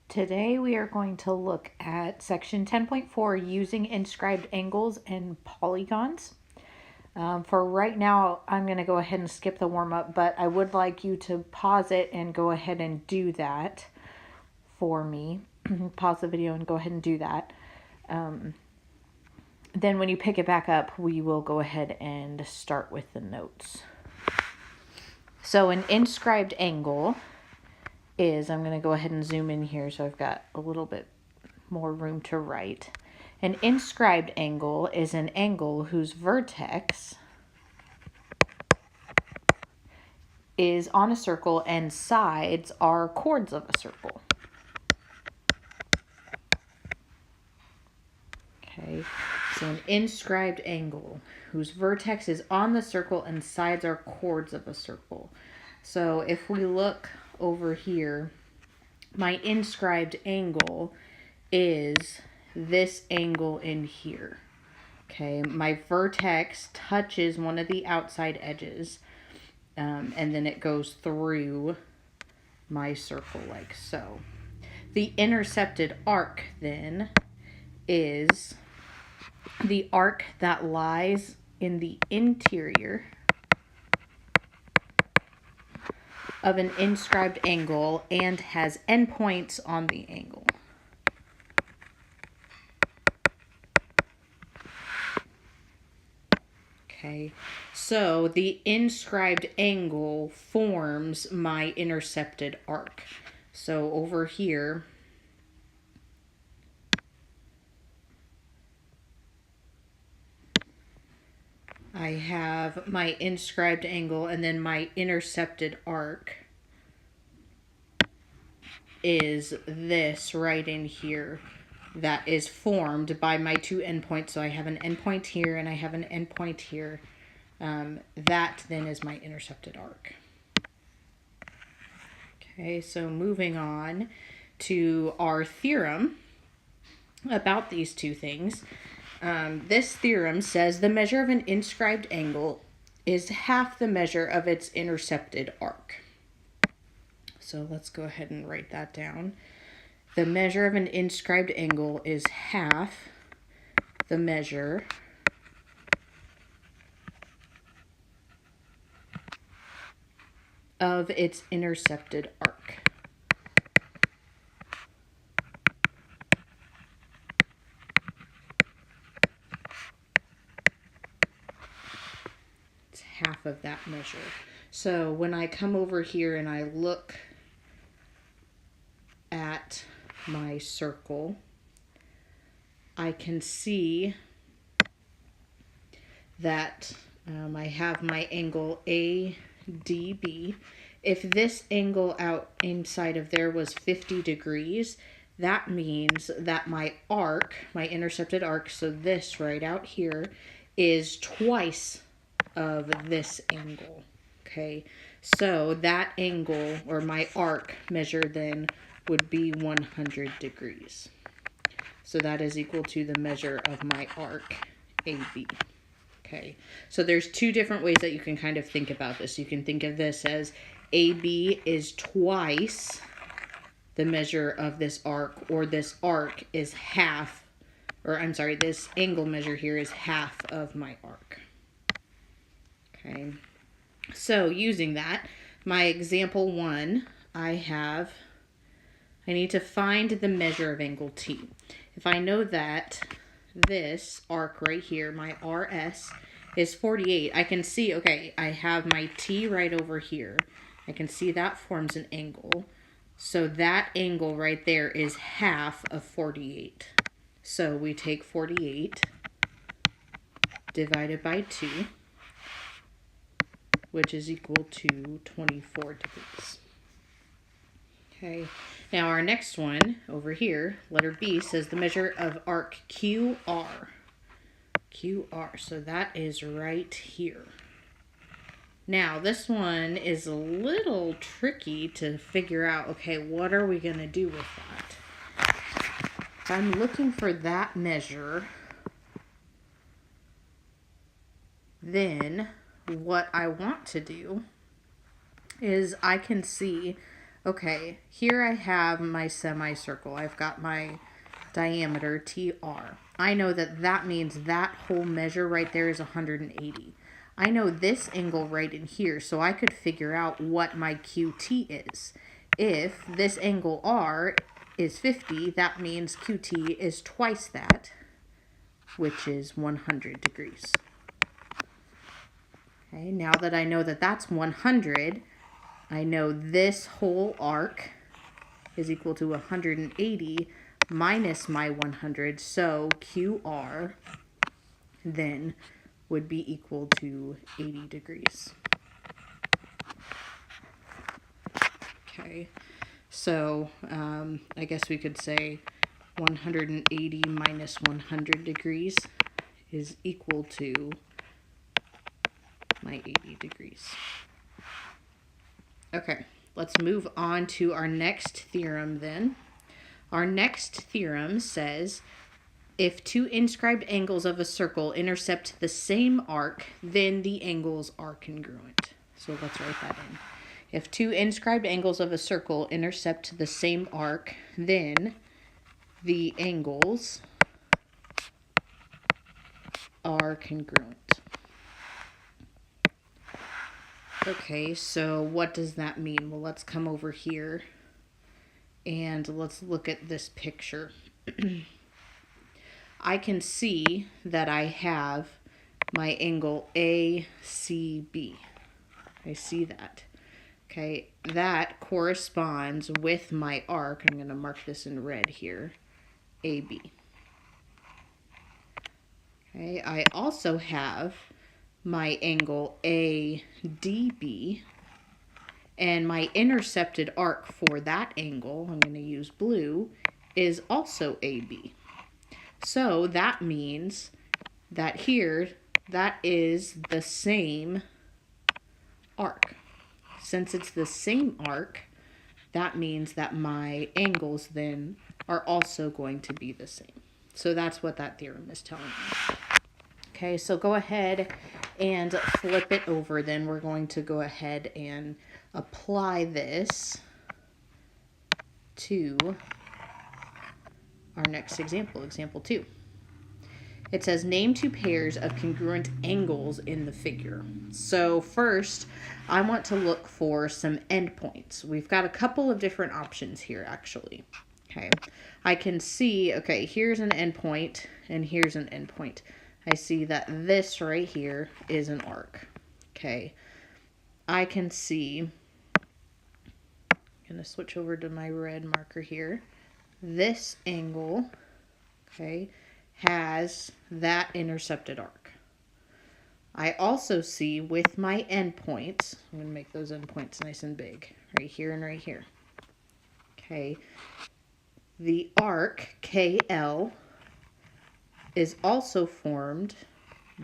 Today we are going to look at section 10.4, using inscribed angles and polygons. For right now, I'm going to go ahead and skip the warm-up, but I would like you to pause it and go ahead and do that for me. Pause the video and go ahead and do that. Then when you pick it back up, we will go ahead and start with the notes. So an inscribed angle is, I'm going to go ahead and zoom in here so I've got a little bit more room to write. An inscribed angle is an angle whose vertex is on a circle and sides are chords of a circle. Okay, so an inscribed angle whose vertex is on the circle and sides are chords of a circle. So if we look over here, my inscribed angle is this angle in here. Okay, my vertex touches one of the outside edges, and then it goes through my circle like so. The intercepted arc then is the arc that lies in the interior of an inscribed angle and has endpoints on the angle. Okay, so the inscribed angle forms my intercepted arc. So over here, I have my inscribed angle, and then my intercepted arc is this right in here that is formed by my two endpoints. So I have an endpoint here and I have an endpoint here. That then is my intercepted arc. Okay, so moving on to our theorem about these two things. This theorem says the measure of an inscribed angle is half the measure of its intercepted arc. So let's go ahead and write that down. The measure of an inscribed angle is half the measure of its intercepted arc. It's half of that measure. So when I come over here and I look at my circle, I can see that I have my angle ADB. If this angle out inside of there was 50 degrees, that means that my arc, my intercepted arc, so this right out here, is twice of this angle. Okay, so that angle, or my arc measure then, would be 100 degrees. So that is equal to the measure of my arc, AB. Okay, so there's two different ways that you can kind of think about this. You can think of this as AB is twice the measure of this arc, or this arc is half, or I'm sorry, this angle measure here is half of my arc. Okay, so using that, my example 1, I need to find the measure of angle T. If I know that this arc right here, my RS, is 48, I can see, okay, I have my T right over here. I can see that forms an angle. So that angle right there is half of 48. So we take 48 divided by 2, which is equal to 24 degrees. Okay, now our next one over here, letter B, says the measure of arc QR. QR, so that is right here. Now this one is a little tricky to figure out, okay, what are we going to do with that? If I'm looking for that measure, then what I want to do is I can see, Okay, here I have my semicircle. I've got my diameter, TR. I know that that means that whole measure right there is 180. I know this angle right in here, so I could figure out what my QT is. If this angle R is 50, that means QT is twice that, which is 100 degrees. Okay, now that I know that that's 100, I know this whole arc is equal to 180 minus my 100, so QR then would be equal to 80 degrees. Okay, so I guess we could say 180 minus 100 degrees is equal to my 80 degrees. Okay, let's move on to our next theorem then. Our next theorem says, if two inscribed angles of a circle intercept the same arc, then the angles are congruent. So let's write that in. If two inscribed angles of a circle intercept the same arc, then the angles are congruent. Okay, so what does that mean? Well, let's come over here and let's look at this picture. I can see that I have my angle ACB. I see that. Okay, that corresponds with my arc. I'm going to mark this in red here, AB. Okay, I also have my angle ADB, and my intercepted arc for that angle, I'm going to use blue, is also AB. So that means that here, that is the same arc. Since it's the same arc, that means that my angles then are also going to be the same. So that's what that theorem is telling me. Okay, so go ahead and flip it over. Then we're going to go ahead and apply this to our next example, example 2. It says, name two pairs of congruent angles in the figure. So first, I want to look for some endpoints. We've got a couple of different options here, actually. Okay, I can see, okay, here's an endpoint, and here's an endpoint. I see that this right here is an arc. Okay, I can see, I'm going to switch over to my red marker here. This angle, okay, has that intercepted arc. I also see with my endpoints, I'm going to make those endpoints nice and big, right here and right here. Okay, the arc KL is also formed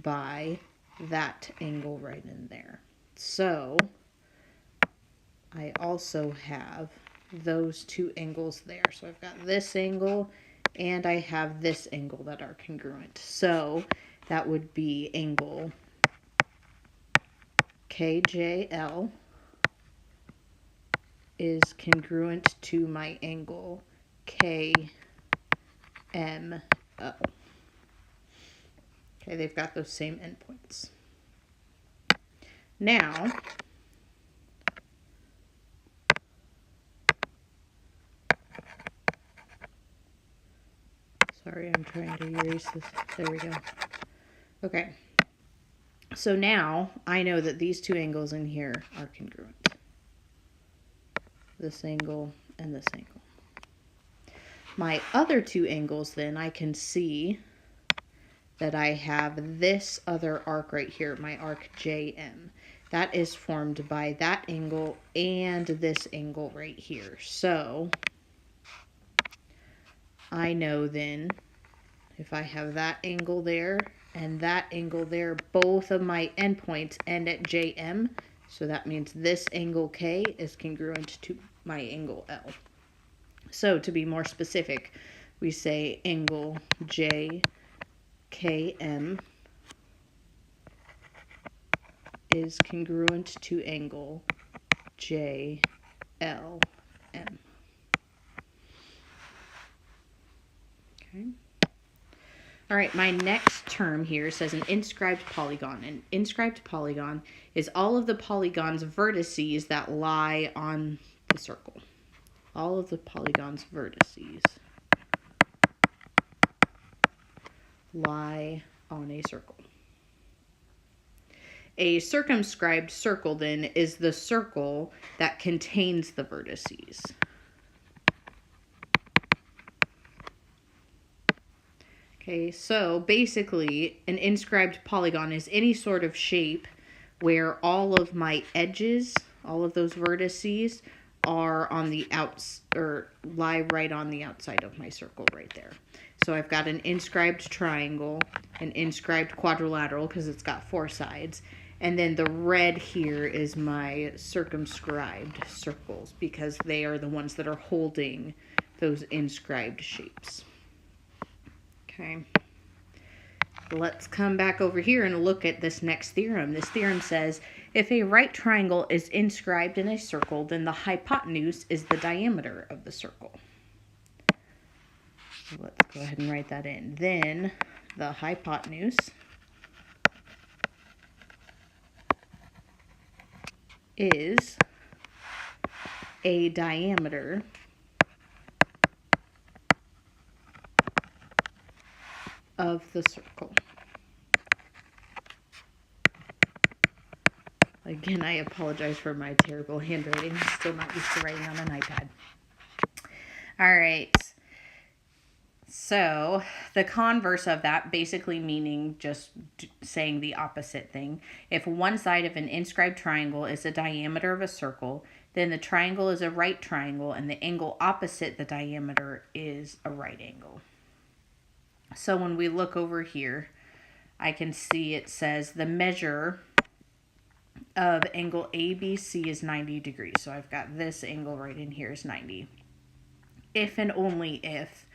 by that angle right in there. So I also have those two angles there. So I've got this angle and I have this angle that are congruent. So that would be angle KJL is congruent to my angle KML. Okay, they've got those same endpoints. Now, sorry, I'm trying to erase this. There we go. Okay. So now I know that these two angles in here are congruent. This angle and this angle. My other two angles then, I can see that I have this other arc right here, my arc JM. That is formed by that angle and this angle right here. So I know then if I have that angle there and that angle there, both of my endpoints end at JM. So that means this angle K is congruent to my angle L. So to be more specific, we say angle JKM is congruent to angle JLM. M. Okay. All right, my next term here says an inscribed polygon. An inscribed polygon is all of the polygon's vertices that lie on the circle. All of the polygon's vertices lie on a circle. A circumscribed circle, then, is the circle that contains the vertices. Okay, so basically, an inscribed polygon is any sort of shape where all of my edges, all of those vertices, are on the outs or lie right on the outside of my circle right there. So I've got an inscribed triangle, an inscribed quadrilateral because it's got 4 sides, and then the red here is my circumscribed circles because they are the ones that are holding those inscribed shapes. Okay, let's come back over here and look at this next theorem. This theorem says if a right triangle is inscribed in a circle, then the hypotenuse is the diameter of the circle. So let's go ahead and write that in. Then the hypotenuse is a diameter of the circle. Again, I apologize for my terrible handwriting. I'm still not used to writing on an iPad. All right. So the converse of that, basically meaning just saying the opposite thing. If one side of an inscribed triangle is the diameter of a circle, then the triangle is a right triangle and the angle opposite the diameter is a right angle. So when we look over here, I can see it says the measure of angle ABC is 90 degrees. So I've got this angle right in here is 90. If and only if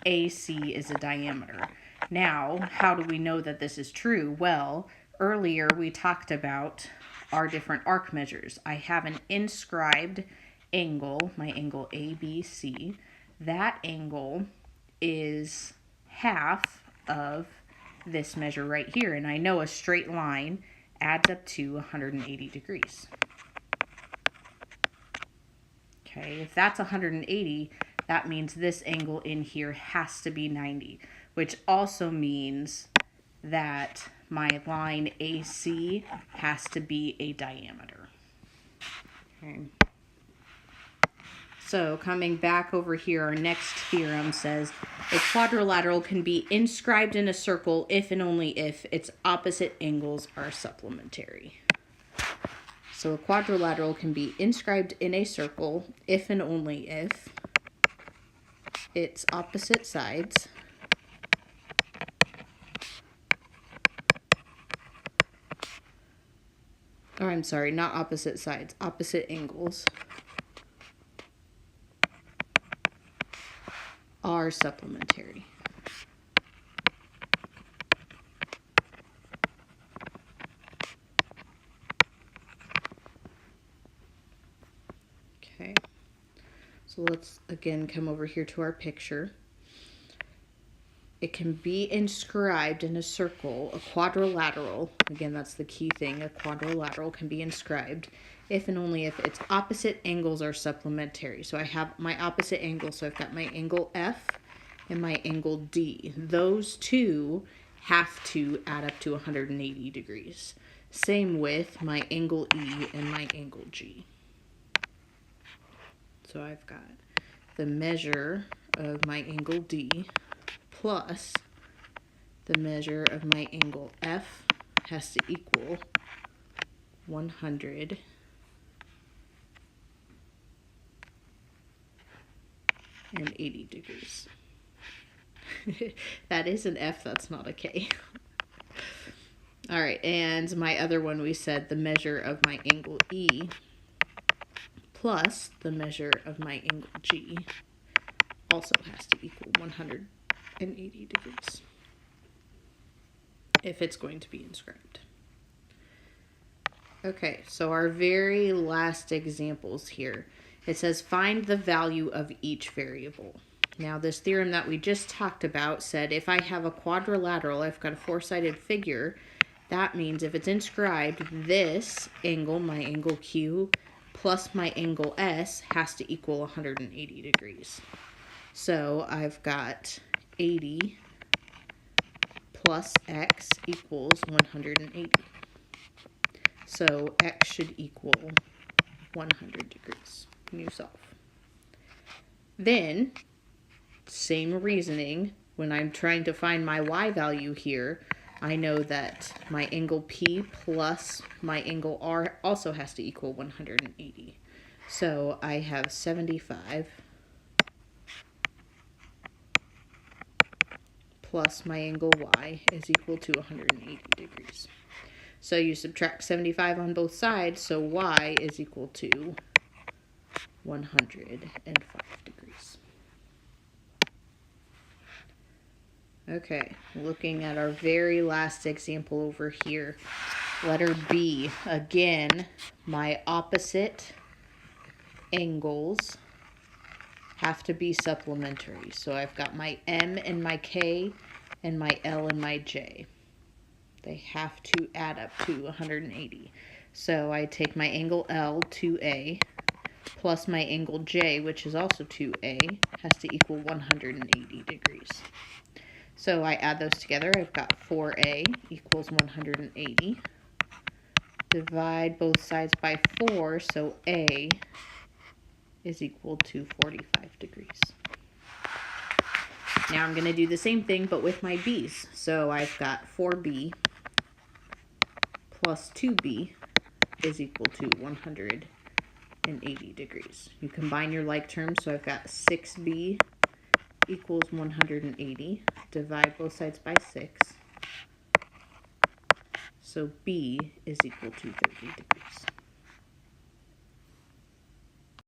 AC is a diameter. Now, how do we know that this is true? Well, earlier we talked about our different arc measures. I have an inscribed angle, my angle ABC. That angle is half of this measure right here, and I know a straight line adds up to 180 degrees. Okay, if that's 180, that means this angle in here has to be 90, which also means that my line AC has to be a diameter. Okay. So coming back over here, our next theorem says a quadrilateral can be inscribed in a circle if and only if its opposite angles are supplementary. So a quadrilateral can be inscribed in a circle if and only if its opposite sides or I'm sorry, not opposite sides, opposite angles are supplementary. Okay, so let's again come over here to our picture. It can be inscribed in a circle, a quadrilateral. Again, that's the key thing. A quadrilateral can be inscribed if and only if its opposite angles are supplementary. So I have my opposite angle. So I've got my angle F and my angle D. Those two have to add up to 180 degrees. Same with my angle E and my angle G. So I've got the measure of my angle D plus the measure of my angle F has to equal 180 degrees. That is an F, that's not a K. All right, and my other one, we said the measure of my angle E plus the measure of my angle G also has to equal 180 degrees if it's going to be inscribed. Okay, so our very last examples here. It says find the value of each variable. Now this theorem that we just talked about said if I have a quadrilateral, I've got a four-sided figure, that means if it's inscribed, this angle, my angle Q, plus my angle S has to equal 180 degrees. So I've got 80 plus X equals 180. So X should equal 100 degrees. New solve. Then, same reasoning, when I'm trying to find my Y value here, I know that my angle P plus my angle R also has to equal 180. So I have 75 plus my angle Y is equal to 180 degrees. So you subtract 75 on both sides, so Y is equal to 105 degrees. Okay, looking at our very last example over here. Letter B. Again, my opposite angles have to be supplementary. So I've got my M and my K and my L and my J. They have to add up to 180. So I take my angle L, 2A, plus my angle J, which is also 2A, has to equal 180 degrees. So I add those together. I've got 4A equals 180. Divide both sides by 4, so A is equal to 45 degrees. Now I'm going to do the same thing, but with my B's. So I've got 4B plus 2B is equal to 180 degrees. You combine your like terms, so I've got 6B equals 180. Divide both sides by 6. So B is equal to 30 degrees.